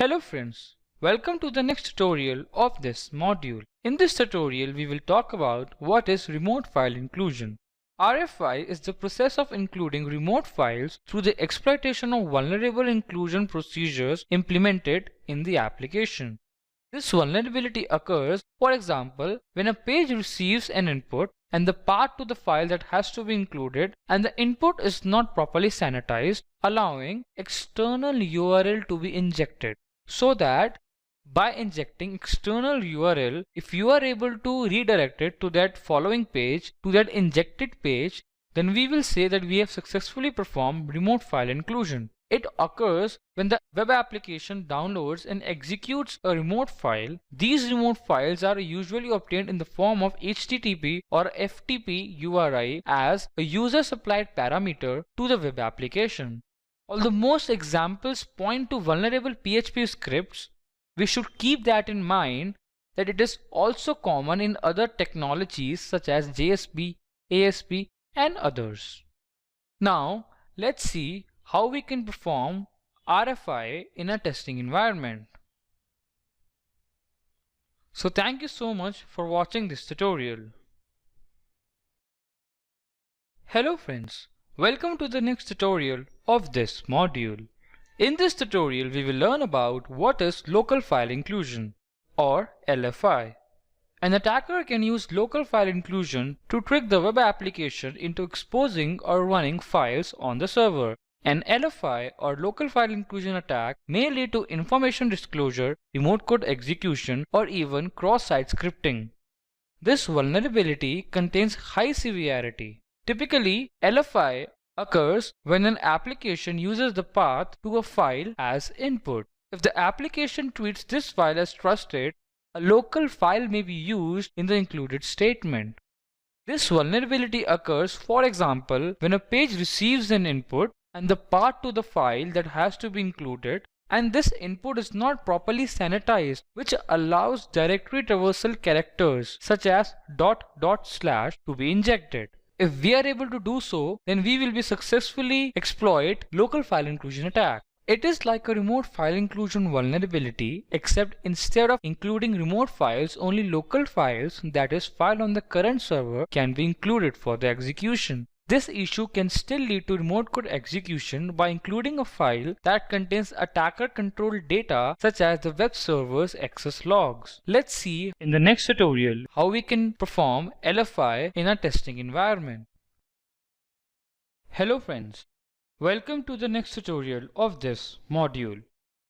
Hello friends, welcome to the next tutorial of this module. In this tutorial we will talk about what is remote file inclusion. RFI is the process of including remote files through the exploitation of vulnerable inclusion procedures implemented in the application. This vulnerability occurs, for example, when a page receives an input and the path to the file that has to be included and the input is not properly sanitized, allowing external URL to be injected. So that by injecting external URL, if you are able to redirect it to that following page, to that injected page, then we will say that we have successfully performed remote file inclusion. It occurs when the web application downloads and executes a remote file. These remote files are usually obtained in the form of HTTP or FTP URI as a user-supplied parameter to the web application. Although most examples point to vulnerable PHP scripts, we should keep that in mind that it is also common in other technologies such as JSP, ASP and others. Now let's see how we can perform RFI in a testing environment. So thank you so much for watching this tutorial. Hello friends, welcome to the next tutorial of this module. In this tutorial we will learn about what is local file inclusion or LFI. An attacker can use local file inclusion to trick the web application into exposing or running files on the server. An LFI or local file inclusion attack may lead to information disclosure, remote code execution, or even cross-site scripting. This vulnerability contains high severity. Typically, LFI occurs when an application uses the path to a file as input. If the application treats this file as trusted, a local file may be used in the included statement. This vulnerability occurs, for example, when a page receives an input and the path to the file that has to be included, and this input is not properly sanitized, which allows directory traversal characters such as .. to be injected. If we are able to do so, then we will be successfully exploit local file inclusion attack. It is like a remote file inclusion vulnerability, except instead of including remote files, only local files, that is file on the current server, can be included for the execution. This issue can still lead to remote code execution by including a file that contains attacker-controlled data such as the web server's access logs. Let's see in the next tutorial how we can perform LFI in a testing environment. Hello friends, welcome to the next tutorial of this module.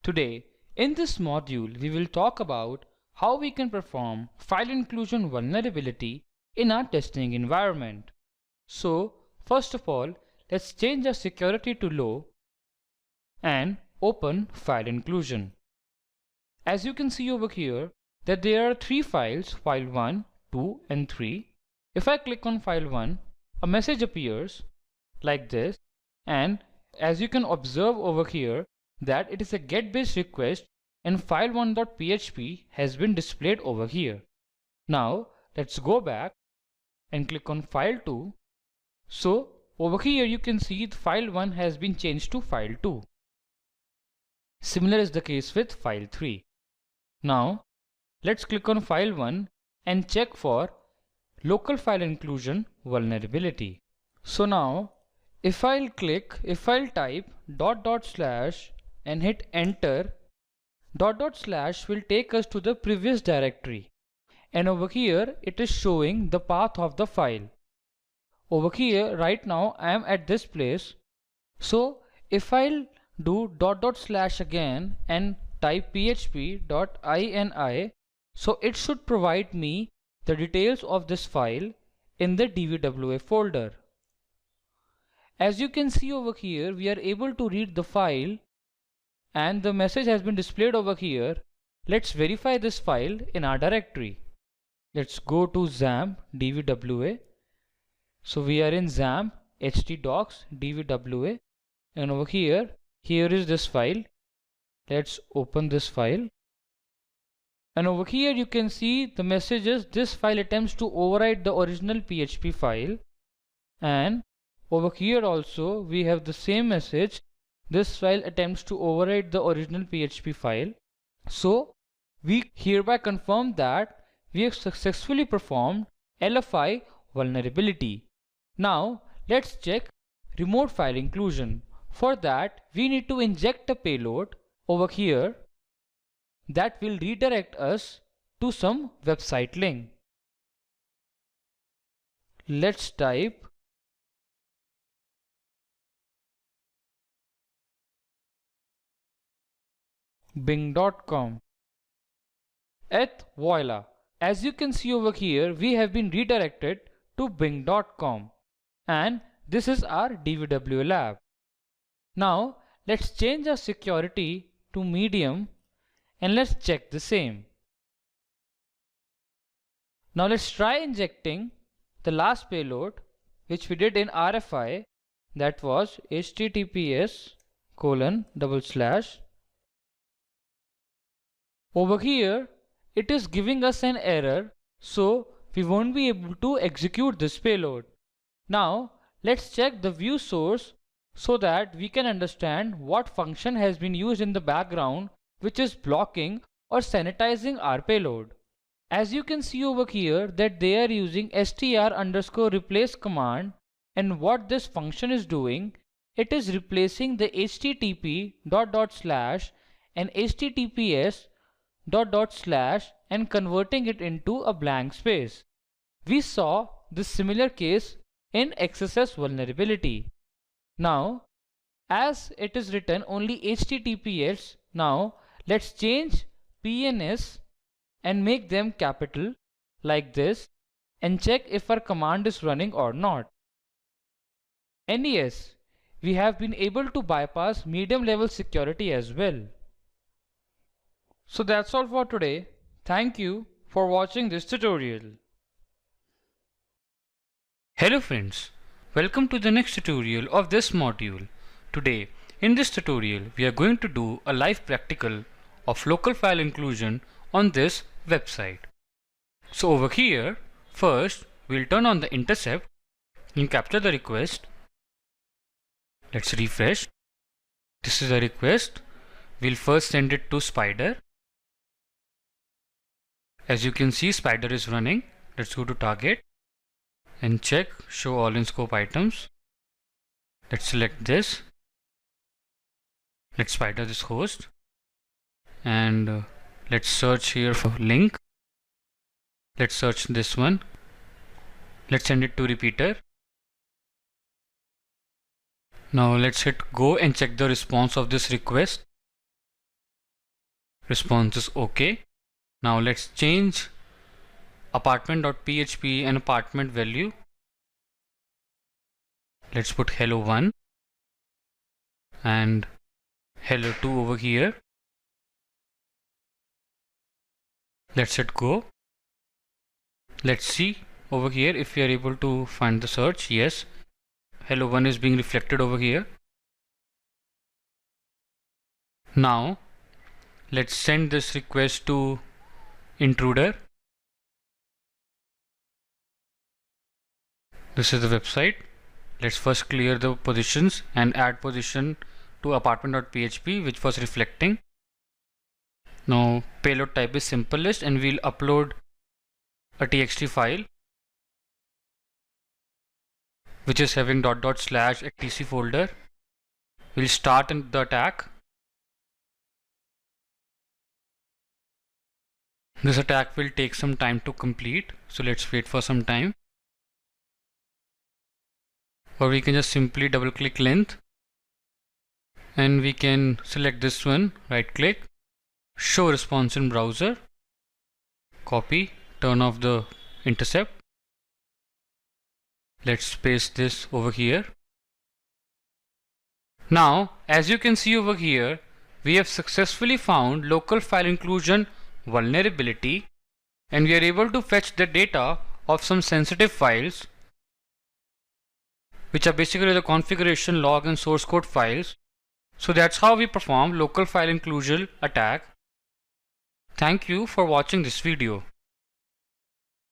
Today, in this module, we will talk about how we can perform file inclusion vulnerability in our testing environment. So, first of all, let's change our security to low and open file inclusion. As you can see over here that there are three files, file 1, 2 and 3. If I click on file 1, a message appears like this, and as you can observe over here that it is a get based request and file1.php has been displayed over here. Now let's go back and click on file 2. So over here you can see file 1 has been changed to file 2. Similar is the case with file 3. Now let's click on file 1 and check for local file inclusion vulnerability. So now if I'll type .. and hit enter, .. will take us to the previous directory, and over here it is showing the path of the file. Over here right now I am at this place. So if I'll do .. again and type php.ini, so it should provide me the details of this file in the dvwa folder. As you can see over here, we are able to read the file and the message has been displayed over here. Let's verify this file in our directory. Let's go to XAMPP dvwa. So we are in XAMPP htdocs dvwa, and over here is this file. Let's open this file, and over here you can see the messages. This file attempts to overwrite the original PHP file, and over here also we have the same message this file attempts to overwrite the original PHP file. So we hereby confirm that we have successfully performed LFI vulnerability. Now let's check remote file inclusion. For that, we need to inject a payload over here that will redirect us to some website link. Let's type bing.com. Et voila! As you can see over here, we have been redirected to bing.com, and this is our DVW lab. Now let's change our security to medium and let's check the same. Now let's try injecting the last payload which we did in RFI, that was https:// Over here it is giving us an error, so we won't be able to execute this payload. Now let's check the view source so that we can understand what function has been used in the background which is blocking or sanitizing our payload. As you can see over here that they are using str_replace command, and what this function is doing, it is replacing the http:// and https:// and converting it into a blank space. We saw this similar case in XSS vulnerability. Now, as it is written only HTTPS, now let's change PNS and make them capital like this and check if our command is running or not. And yes, we have been able to bypass medium level security as well. So that's all for today. Thank you for watching this tutorial. Hello friends, welcome to the next tutorial of this module. Today, in this tutorial, we are going to do a live practical of local file inclusion on this website. So over here, first we'll turn on the intercept and capture the request. Let's refresh. This is a request. We'll first send it to Spider. As you can see, Spider is running. Let's go to target and check show all in scope items. Let's select this. Let's Spider this host and let's search here for link. Let's search this one. Let's send it to repeater. Now let's hit go and check the response of this request. Response is OK. Now let's change apartment.php and apartment value. Let's put hello1 and hello2 over here. Let's hit go. Let's see over here if we are able to find the search. Yes, hello1 is being reflected over here. Now let's send this request to intruder. This is the website. Let's first clear the positions and add position to apartment.php which was reflecting. Now payload type is simple list and we'll upload a txt file which is having .. /etc folder. We'll start the attack. This attack will take some time to complete, so let's wait for some time. Or we can just simply double click length and we can select this one, right click, show response in browser, copy, turn off the intercept. Let's paste this over here. Now, as you can see over here, we have successfully found local file inclusion vulnerability and we are able to fetch the data of some sensitive files, which are basically the configuration log and source code files. So that's how we perform local file inclusion attack. Thank you for watching this video.